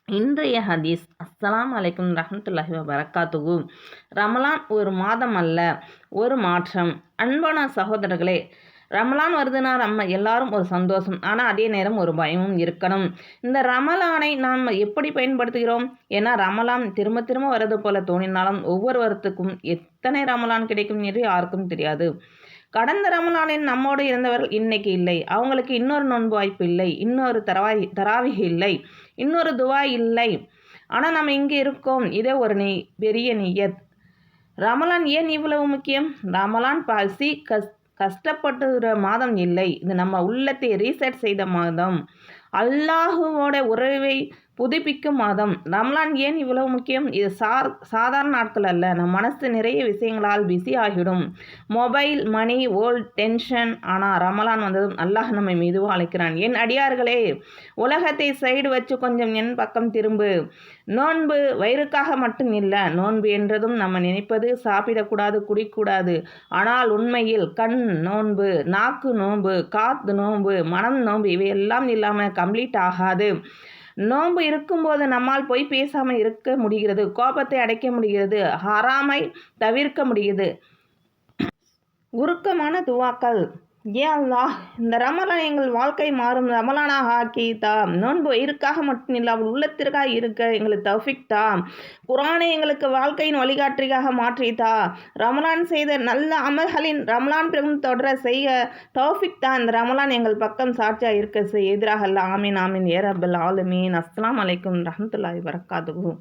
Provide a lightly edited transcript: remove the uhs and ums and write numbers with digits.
இன்றைய ஹதீஸ். அஸ்ஸலாமு அலைக்கும் ரஹ்மத்துல்லாஹி வபரகாத்துஹு. ரமலான் ஒரு மாதம் அல்ல, ஒரு மாற்றம். அன்பான சகோதரர்களே, ரமலான் வருதுன்னா நம்ம எல்லாரும் ஒரு சந்தோஷம். ஆனால் அதே நேரம் ஒரு பயமும் இருக்கணும். இந்த ரமலானை நாம் எப்படி பயன்படுத்துகிறோம்? ஏன்னா ரமலான் திரும்ப திரும்ப வர்றது போல தோணினாலும் ஒவ்வொருவருத்துக்கும் எத்தனை ரமலான் கிடைக்கும் என்று யாருக்கும் தெரியாது. கடந்த ரமலானில் நம்மோடு இருந்தவர்கள் இன்னைக்கு இல்லை. அவங்களுக்கு இன்னொரு நோன்பு வாய்ப்பு இல்லை, இன்னொரு தராவிஹ் இல்லை, இன்னொரு துவா இல்லை. ஆனால் நம்ம இங்கே இருக்கோம். இதே ஒரு பெரிய நியத். ரமலான் ஏன் இவ்வளவு முக்கியம்? ரமலான் பசி கஷ்டப்படுகிற மாதம் இல்லை. இது நம்ம உள்ளத்தை ரீசெட் செய்த மாதம், அல்லாஹுவோட உறவை புதுப்பிக்கும் மாதம். ரமலான் ஏன் இவ்வளவு முக்கியம்? இது சாதாரண நாட்கள் அல்ல. நம் மனசு நிறைய விஷயங்களால் பிஸி ஆகிடும். மொபைல், மணி, ஓல்ட், டென்ஷன். ஆனால் ரமலான் வந்ததும் அல்லாஹ் நம்மை மெதுவாக அழைக்கிறான். என் அடியார்களே, உலகத்தை சைடு வச்சு கொஞ்சம் என் பக்கம் திரும்பு. நோன்பு வயிறுக்காக மட்டும் இல்லை. நோன்பு என்றதும் நம்ம நினைப்பது சாப்பிடக்கூடாது, குடிக்கூடாது. ஆனால் உண்மையில் கண் நோன்பு, நாக்கு நோன்பு, காத்து நோன்பு, மனம் நோன்பு, இவையெல்லாம் இல்லாமல் கம்ப்ளீட் ஆகாது. நோன்பு இருக்கும்போது நம்மால் போய் பேசாமல் இருக்க முடிகிறது, கோபத்தை அடைக்க முடிகிறது, ஹராமை தவிர்க்க முடியுது. உருக்கமான துவாக்கள். ஏ அல்லாஹ், இந்த ரமலான் எங்கள் வாழ்க்கை மாறும் ரமலானாக ஆக்கித்தா. நோன்பு வயிறுக்காக மட்டும் இல்லை, அவள் உள்ளத்திற்காக இருக்க எங்களுக்கு தௌஃபிக் தா. குர்ஆனை எங்களுக்கு வாழ்க்கையின் வழிகாட்டியாக மாற்றித்தா. ரமலான் செய்த நல்ல அமல்களின் ரமலான் பிறகும் தொடர செய்ய தௌஃபிக் தா. இந்த ரமலான் எங்கள் பக்கம் சாட்சியாக இருக்க எதிராக அல்ல. ஆமீன் ஆமீன் ஏ ரப்பல் ஆலமீன். அஸ்ஸலாமு அலைக்கும் ரஹ்மத்துல்லாஹி வபரகாத்துஹு.